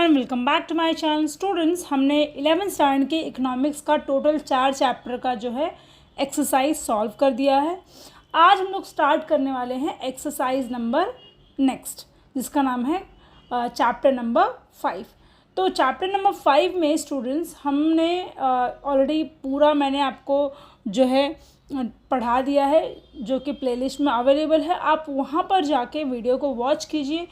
Everyone, welcome back to my channel. Students, हमने 11th standard के economics का total 4 chapter का जो है एक्सरसाइज सॉल्व कर दिया है। आज हम लोग स्टार्ट करने वाले हैं एक्सरसाइज नंबर नेक्स्ट, जिसका नाम है चैप्टर नंबर 5। तो चैप्टर नंबर 5 में स्टूडेंट्स हमने ऑलरेडी पूरा मैंने आपको जो है पढ़ा दिया है, जो कि प्लेलिस्ट में अवेलेबल है। आप वहाँ पर जाके वीडियो को वॉच कीजिए,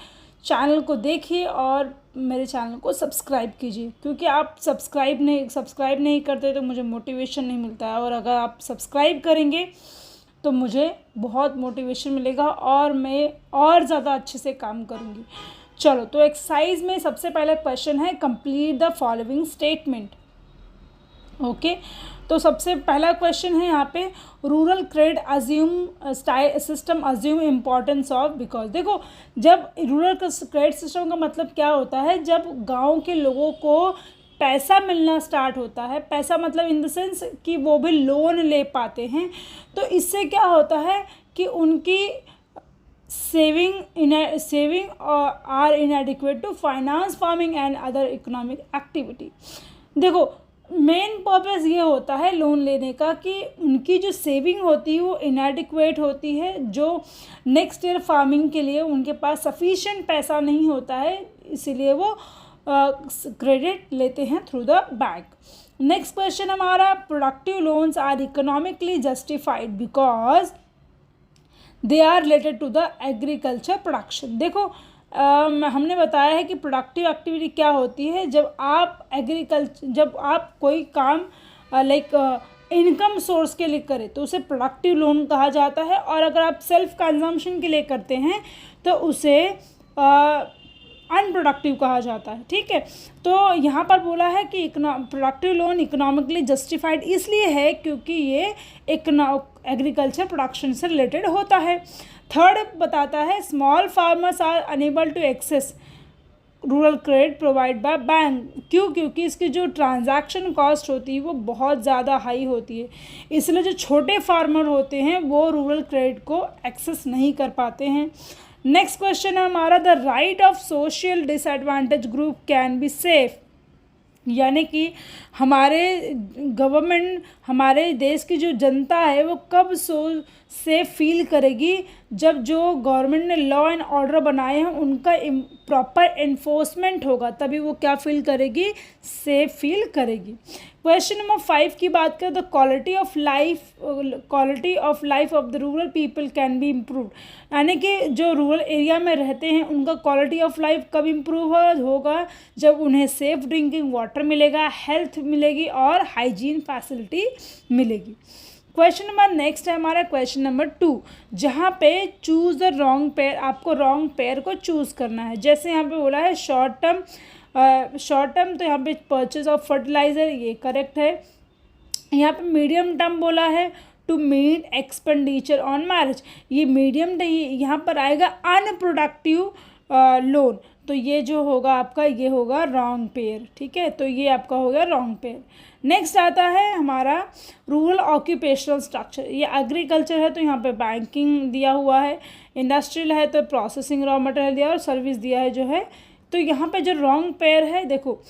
चैनल को देखिए और मेरे चैनल को सब्सक्राइब कीजिए, क्योंकि आप सब्सक्राइब नहीं करते तो मुझे मोटिवेशन नहीं मिलता है, और अगर आप सब्सक्राइब करेंगे तो मुझे बहुत मोटिवेशन मिलेगा और मैं और ज़्यादा अच्छे से काम करूँगी। चलो, तो एक्सरसाइज में सबसे पहला क्वेश्चन है complete the following statement. Okay, तो सबसे पहला क्वेश्चन है यहाँ पे rural credit system assume importance of, because देखो, जब रूरल क्रेडिट सिस्टम का मतलब क्या होता है, जब गांव के लोगों को पैसा मिलना स्टार्ट होता है, पैसा मतलब इन द सेंस कि वो भी लोन ले पाते हैं, तो इससे क्या होता है कि उनकी saving are inadequate to finance farming and other economic activity. देखो, मेन पर्पस ये होता है लोन लेने का कि उनकी जो सेविंग होती है वो इनएडिक्वेट होती है, जो नेक्स्ट ईयर फार्मिंग के लिए उनके पास सफिशिएंट पैसा नहीं होता है, इसीलिए वो क्रेडिट लेते हैं through the bank. Next question हमारा, productive loans are economically justified because they are related to the agriculture production. देखो, हमने बताया है कि प्रोडक्टिव एक्टिविटी क्या होती है, जब आप कोई काम लाइक इनकम सोर्स के लिए करें तो उसे प्रोडक्टिव लोन कहा जाता है, और अगर आप सेल्फ कंजम्पशन के लिए करते हैं तो उसे अनप्रोडक्टिव कहा जाता है। ठीक है, तो यहाँ पर बोला है कि प्रोडक्टिव लोन इकोनॉमिकली जस्टिफाइड इसलिए है क्योंकि ये एग्रीकल्चर प्रोडक्शन से रिलेटेड होता है। थर्ड बताता है small farmers are unable to access rural credit provide by bank. क्यों? क्योंकि इसकी जो ट्रांजैक्शन कॉस्ट होती है वो बहुत ज़्यादा हाई होती है, इसलिए जो छोटे फार्मर होते हैं वो रूरल क्रेडिट को एक्सेस नहीं कर पाते हैं। नेक्स्ट क्वेश्चन है हमारा, the right of social disadvantage group can be safe, यानी कि हमारे गवर्नमेंट, हमारे देश की जो जनता है वो कब सेफ फील करेगी, जब जो गवर्नमेंट ने लॉ एंड ऑर्डर बनाए हैं उनका प्रॉपर एनफोर्समेंट होगा, तभी वो क्या फील करेगी, सेफ फील करेगी। क्वेश्चन नंबर 5 की बात करें तो quality of life of the rural people can be improved, यानी कि जो रूरल एरिया में रहते हैं उनका क्वालिटी ऑफ लाइफ कब इम्प्रूव होगा, जब उन्हें सेफ ड्रिंकिंग वाटर मिलेगा, हेल्थ मिलेगी और हाइजीन फैसिलिटी मिलेगी। क्वेश्चन नंबर नेक्स्ट है हमारा क्वेश्चन नंबर 2, जहाँ पे चूज़ द रॉन्ग पेयर, आपको रॉन्ग पेयर को चूज़ करना है। जैसे यहाँ पे बोला है शॉर्ट टर्म, तो यहाँ पे परचेज ऑफ फर्टिलाइज़र, ये करेक्ट है। यहाँ पे मीडियम टर्म बोला है to meet expenditure on marriage, ये मीडियम यहाँ पर आएगा अनप्रोडक्टिव लोन, तो ये जो होगा आपका, ये होगा रॉन्ग पेयर। ठीक है, तो ये आपका होगा रॉन्ग पेयर। नेक्स्ट आता है हमारा रूरल ऑक्यूपेशनल स्ट्रक्चर, ये एग्रीकल्चर है तो यहाँ पे बैंकिंग दिया हुआ है, इंडस्ट्रियल है तो प्रोसेसिंग रॉ मटेरियल दिया और सर्विस दिया है जो है, तो यहाँ पे जो रॉन्ग पेयर है, देखो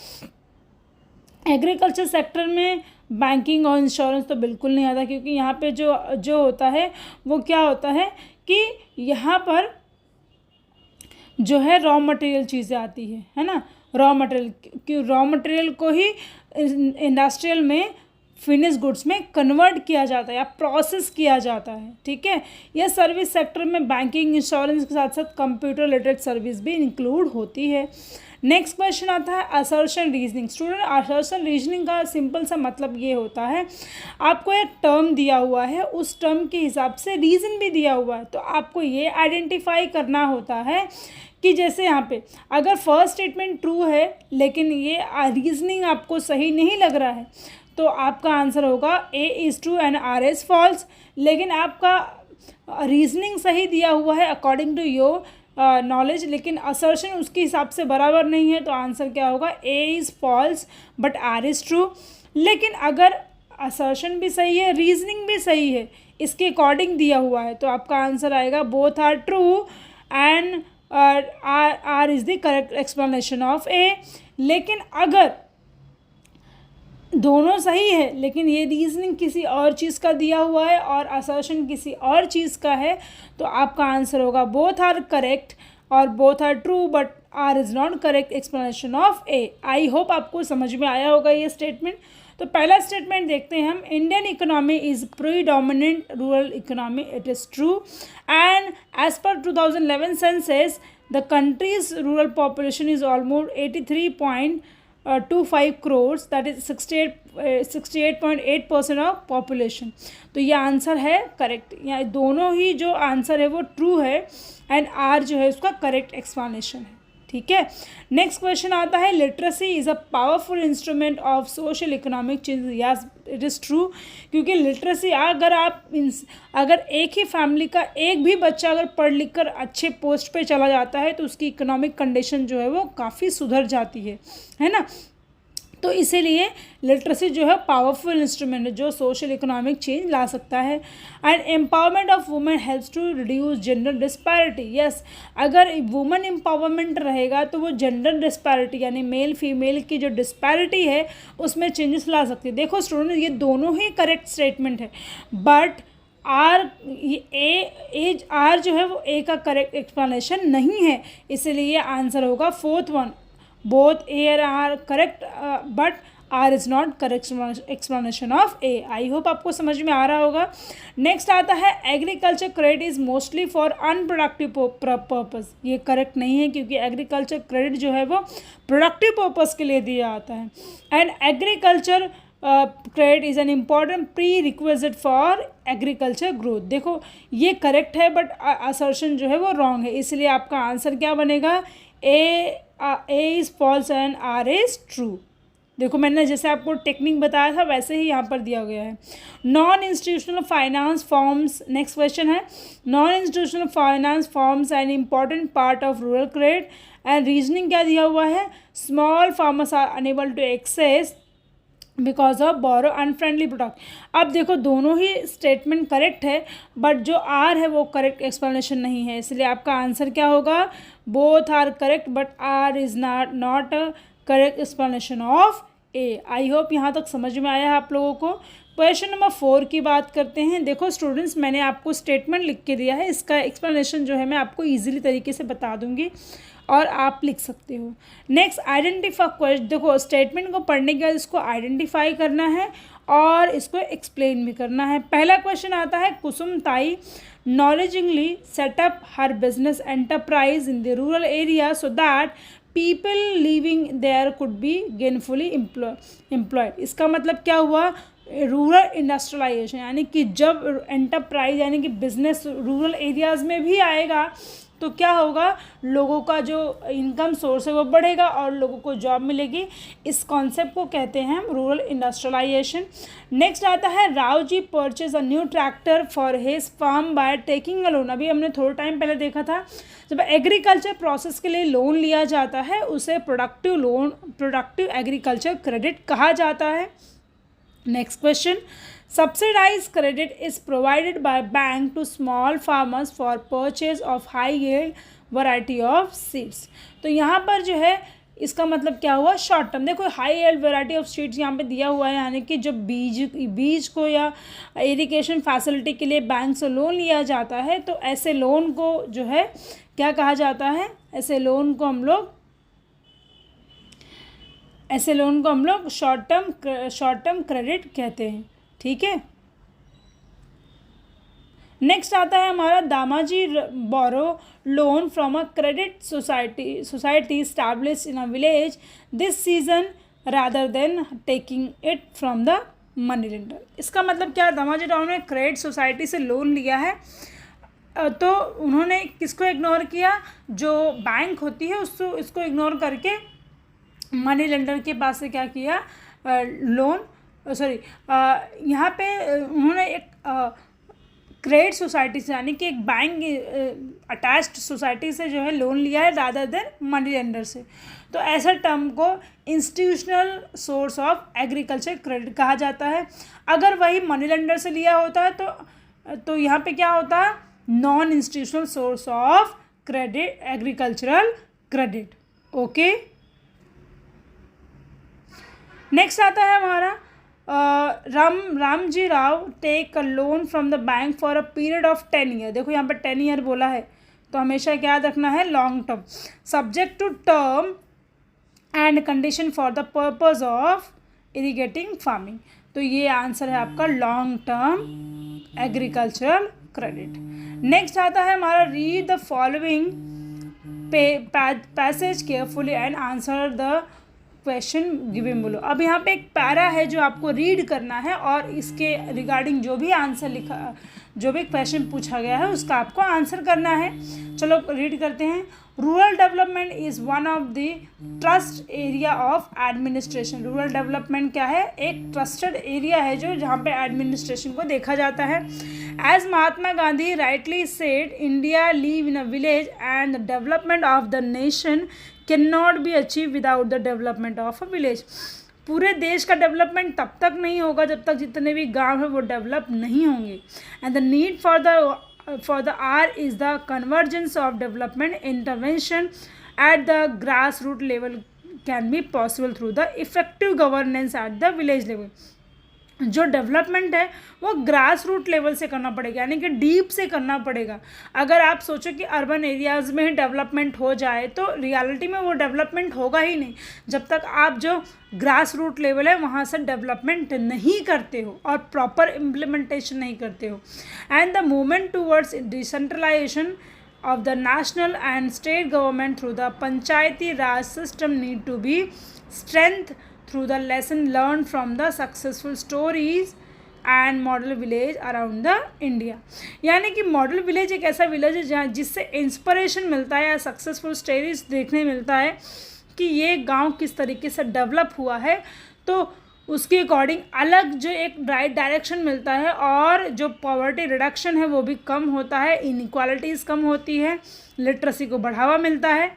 एग्रीकल्चर सेक्टर में बैंकिंग और इंश्योरेंस तो बिल्कुल नहीं आता, क्योंकि यहाँ पे जो होता है वो क्या होता है कि यहाँ पर जो है रॉ मटेरियल चीज़ें आती है ना, रॉ मटेरियल को ही इंडस्ट्रियल में फिनिश गुड्स में कन्वर्ट किया जाता है या प्रोसेस किया जाता है। ठीक है, यह सर्विस सेक्टर में बैंकिंग, इंश्योरेंस के साथ साथ कंप्यूटर रिलेटेड सर्विस भी इंक्लूड होती है। नेक्स्ट क्वेश्चन आता है assertion reasoning. Student, assertion reasoning का सिंपल सा मतलब ये होता है, आपको एक टर्म दिया हुआ है, उस टर्म के हिसाब से रीज़न भी दिया हुआ है, तो आपको ये आइडेंटिफाई करना होता है कि जैसे यहाँ पे अगर फर्स्ट स्टेटमेंट ट्रू है लेकिन ये रीजनिंग आपको सही नहीं लग रहा है, तो आपका आंसर होगा A is true and R is false. लेकिन आपका रीजनिंग सही दिया हुआ है अकॉर्डिंग टू योर नॉलेज, लेकिन असर्शन उसके हिसाब से बराबर नहीं है, तो आंसर क्या होगा, A is false but R is true. लेकिन अगर असर्शन भी सही है, रीजनिंग भी सही है, इसके अकॉर्डिंग दिया हुआ है, तो आपका आंसर आएगा both are true and R is the correct explanation of A. लेकिन अगर दोनों सही है लेकिन ये रीजनिंग किसी और चीज़ का दिया हुआ है और असर्शन किसी और चीज़ का है, तो आपका आंसर होगा बोथ आर करेक्ट और both are true but R is not correct explanation of A. I hope आपको समझ में आया होगा ये स्टेटमेंट। तो पहला स्टेटमेंट देखते हैं हम, Indian economy is predominant rural economy, it is true and as per 2011 census the country's rural population is almost 83.25 crores, that is 68.8% of population. तो ये आंसर है करेक्ट, यहाँ दोनों ही जो आंसर है वो ट्रू है एंड आर जो है उसका करेक्ट एक्सप्लेनेशन है। ठीक है, नेक्स्ट क्वेश्चन आता है, literacy is a powerful instrument of social economic change. Yes it is true, क्योंकि लिटरेसी अगर एक ही फैमिली का एक भी बच्चा अगर पढ़ लिख कर अच्छे पोस्ट पे चला जाता है तो उसकी इकोनॉमिक कंडीशन जो है वो काफ़ी सुधर जाती है ना। तो इसीलिए लिटरेसी जो है पावरफुल इंस्ट्रूमेंट है जो सोशल इकोनॉमिक चेंज ला सकता है। And empowerment of women helps to reduce gender disparity. Yes, अगर वुमेन एम्पावरमेंट रहेगा तो वो जेंडर डिस्पैरिटी यानी मेल फीमेल की जो डिस्पैरिटी है उसमें चेंजेस ला सकती है। देखो स्टूडेंट, ये दोनों ही करेक्ट स्टेटमेंट है बट आर जो है वो ए का करेक्ट एक्सप्लेनेशन नहीं है, इसलिए आंसर होगा fourth one, both A and R are correct but R is not correct explanation of A। I hope आपको समझ में आ रहा होगा। नेक्स्ट आता है, agriculture credit is mostly for unproductive purpose. ये करेक्ट नहीं है क्योंकि एग्रीकल्चर क्रेडिट जो है वो प्रोडक्टिव पर्पज़ के लिए दिया जाता है and agriculture credit is an important pre requisite for agriculture growth. देखो ये करेक्ट है बट असर्शन जो है वो रॉन्ग है, इसलिए आपका आंसर क्या बनेगा, A is false and R is true. देखो मैंने जैसे आपको टेक्निक बताया था वैसे ही यहाँ पर दिया गया है। Non institutional finance forms, next question है, non institutional finance forms an important part of rural credit and reasoning क्या दिया हुआ है, small farmers are unable to access because of borrow unfriendly product. अब देखो दोनों ही स्टेटमेंट करेक्ट है बट जो आर है वो करेक्ट एक्सप्लेनेशन नहीं है, इसलिए आपका आंसर क्या होगा, both are correct but R is not a correct explanation of A. I hope यहाँ तक समझ में आया है आप लोगों को। क्वेश्चन नंबर 4 की बात करते हैं। देखो स्टूडेंट्स, मैंने आपको स्टेटमेंट लिख के दिया है, इसका एक्सप्लेनेशन जो है मैं आपको ईजिली तरीके से बता दूंगी और आप लिख सकते हो। Next, identify question. देखो स्टेटमेंट को पढ़ने के बाद इसको आइडेंटिफाई करना है और इसको एक्सप्लेन भी करना है। पहला क्वेश्चन आता है, कुसुम ताई knowledgeably set up her business enterprise in the rural area so that people living there could be gainfully employed। इसका मतलब क्या हुआ, रूरल इंडस्ट्रियलाइजेशन यानी कि जब एंटरप्राइज यानी कि बिजनेस रूरल एरियाज़ में भी आएगा तो क्या होगा, लोगों का जो इनकम सोर्स है वो बढ़ेगा और लोगों को जॉब मिलेगी। इस कॉन्सेप्ट को कहते हैं रूरल इंडस्ट्रियलाइजेशन। नेक्स्ट आता है, Rao ji purchase a new tractor for his farm by taking a loan. अभी हमने थोड़ा टाइम पहले देखा था, जब एग्रीकल्चर प्रोसेस के लिए लोन लिया जाता है उसे productive loan, productive agriculture credit कहा जाता है। Next question, subsidized credit is provided by bank to small farmers for purchase of high yield variety of seeds। तो यहाँ पर जो है इसका मतलब क्या हुआ, शॉर्ट टर्म। देखो high yield variety of seeds यहाँ पे दिया हुआ है, यानी कि जब बीज को या इरिगेशन फैसिलिटी के लिए बैंक से लोन लिया जाता है तो ऐसे लोन को जो है क्या कहा जाता है, ऐसे लोन को हम लोग शॉर्ट टर्म क्रेडिट कहते हैं। ठीक है, नेक्स्ट आता है हमारा, Damaji borrow loan from a credit society established in a village this season rather than taking it from the money lender. इसका मतलब क्या, दामाजी राव ने क्रेडिट सोसाइटी से लोन लिया है तो उन्होंने किसको इग्नोर किया, जो बैंक होती है इसको इग्नोर करके मनी लेंडर के पास से क्या किया, लोन यहाँ पे उन्होंने एक क्रेडिट सोसाइटी से यानी कि एक बैंक अटैच्ड सोसाइटी से जो है लोन लिया है रादर देन मनी लेंडर से। तो ऐसा टर्म को institutional source of agriculture credit कहा जाता है। अगर वही मनी लेंडर से लिया होता है तो यहाँ पे क्या होता है, non institutional source of credit, agricultural credit. Okay, next आता है हमारा Ramji Rao take a loan from the bank for a period of 10 year. देखो यहाँ पर 10 ईयर बोला है, तो हमेशा क्या याद रखना है, long term, subject to term and condition for the purpose of irrigating farming. तो ये आंसर है आपका long term agricultural credit. Next आता है हमारा read the following passage carefully and answer the question given below. अब यहाँ पे एक पैरा है जो आपको रीड करना है और इसके रिगार्डिंग जो भी आंसर लिखा, जो भी क्वेश्चन पूछा गया है उसका आपको आंसर करना है। चलो रीड करते हैं। Rural development is one of the trust area of administration. Rural development क्या है, एक ट्रस्टेड एरिया है जो जहाँ पे एडमिनिस्ट्रेशन को देखा जाता है। As Mahatma Gandhi rightly said, India live in a village and the development of the nation can not be achieve without the development of a village. पूरे देश का डेवलपमेंट तब तक नहीं होगा जब तक जितने भी गांव हैं वो डेवलप नहीं होंगे। And the need for the R is the convergence of development intervention at the grassroots level can be possible through the effective governance at the village level। जो डेवलपमेंट है वो ग्रास रूट लेवल से करना पड़ेगा, यानी कि deep से करना पड़ेगा। अगर आप सोचो कि अर्बन एरियाज़ में ही डेवलपमेंट हो जाए तो रियलिटी में वो डेवलपमेंट होगा ही नहीं जब तक आप जो ग्रास रूट लेवल है वहाँ से डेवलपमेंट नहीं करते हो और प्रॉपर इम्प्लीमेंटेशन नहीं करते हो। And the movement towards decentralisation of the national and state government through the Panchayati Raj system need to be strengthened through the lesson learned from the successful stories and model village around the India। यानी कि model village एक ऐसा village है जहाँ जिससे inspiration मिलता है या सक्सेसफुल स्टोरीज देखने मिलता है कि ये गांव किस तरीके से डेवलप हुआ है, तो उसके अकॉर्डिंग अलग जो एक राइट डायरेक्शन मिलता है और जो पॉवर्टी रिडक्शन है वो भी कम होता है, इनइक्वालिटीज़ कम होती है, लिटरेसी को बढ़ावा मिलता है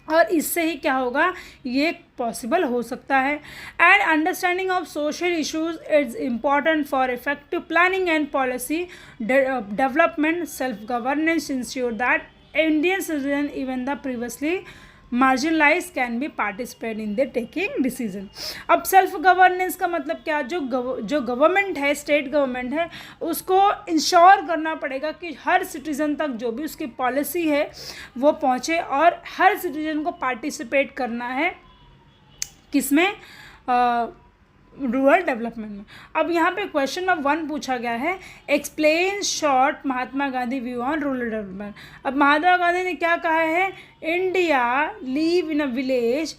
और इससे ही क्या होगा, ये पॉसिबल हो सकता है। And understanding of social issues is important for effective planning and policy development. Self governance ensure that Indian citizen even the previously marginalise can be participate in the taking decision. अब self governance का मतलब क्या, जो government है, state government है, उसको ensure करना पड़ेगा कि हर सिटीज़न तक जो भी उसकी पॉलिसी है वो पहुँचे और हर सिटीज़न को पार्टिसिपेट करना है किसमें, रूरल डेवलपमेंट में। अब यहाँ पे क्वेश्चन नंबर 1 पूछा गया है, explain short Mahatma Gandhi view on rural development. अब महात्मा गांधी ने क्या कहा है, India live in a village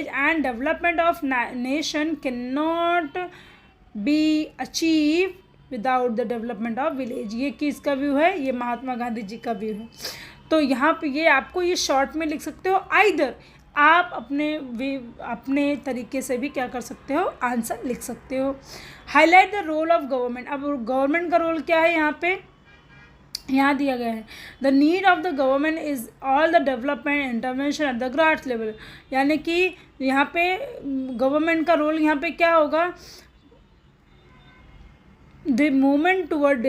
and development of nation can not be achieve without the development of village. ये किसका व्यू है, ये महात्मा गांधी जी का व्यू है। तो यहाँ पे ये आपको ये शॉर्ट में लिख सकते हो, आइदर आप अपने तरीके से भी क्या कर सकते हो, आंसर लिख सकते हो। Highlight the role of government. अब गवर्नमेंट का रोल क्या है, यहाँ दिया गया है, the need of the government is all the development intervention at the grass level. यानी कि यहाँ पे गवर्नमेंट का रोल यहाँ पे क्या होगा, the movement toward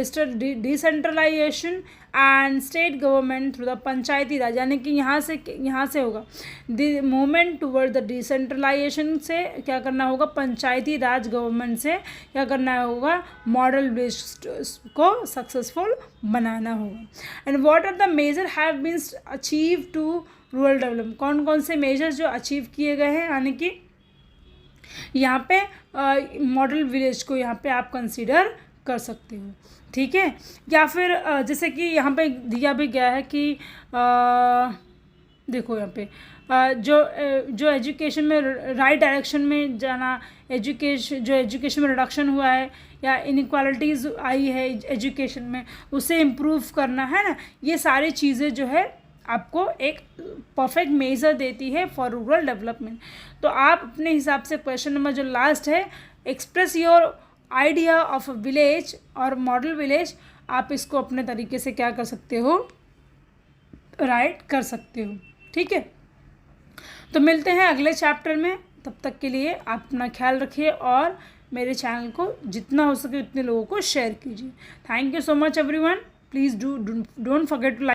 decentralization and state government through the पंचायती राज। यानी कि यहाँ से होगा the movement toward the decentralization से क्या करना होगा, पंचायती राज गवर्नमेंट से क्या करना होगा, मॉडल बेस्ड को सक्सेसफुल बनाना होगा। And what are the major have been achieve to rural development. कौन कौन से मेजर्स जो अचीव किए गए हैं, यानी कि यहाँ पे मॉडल विलेज को यहाँ पे आप कंसीडर कर सकते हो, ठीक है। या फिर जैसे कि यहाँ पे दिया भी गया है कि देखो यहाँ पे जो एजुकेशन में राइट डायरेक्शन में जाना, एजुकेशन में रिडक्शन हुआ है या इनइक्वालिटीज़ आई है एजुकेशन में, उसे इम्प्रूव करना है ना, ये सारी चीज़ें जो है आपको एक परफेक्ट मेजर देती है फॉर रूरल डेवलपमेंट। तो आप अपने हिसाब से क्वेश्चन नंबर जो लास्ट है, express your idea of a village और मॉडल विलेज, आप इसको अपने तरीके से क्या कर सकते हो, राइट कर सकते हो, ठीक है। तो मिलते हैं अगले चैप्टर में, तब तक के लिए आप अपना ख्याल रखिए और मेरे चैनल को जितना हो सके उतने लोगों को शेयर कीजिए। Thank you so much everyone. Please don't forget to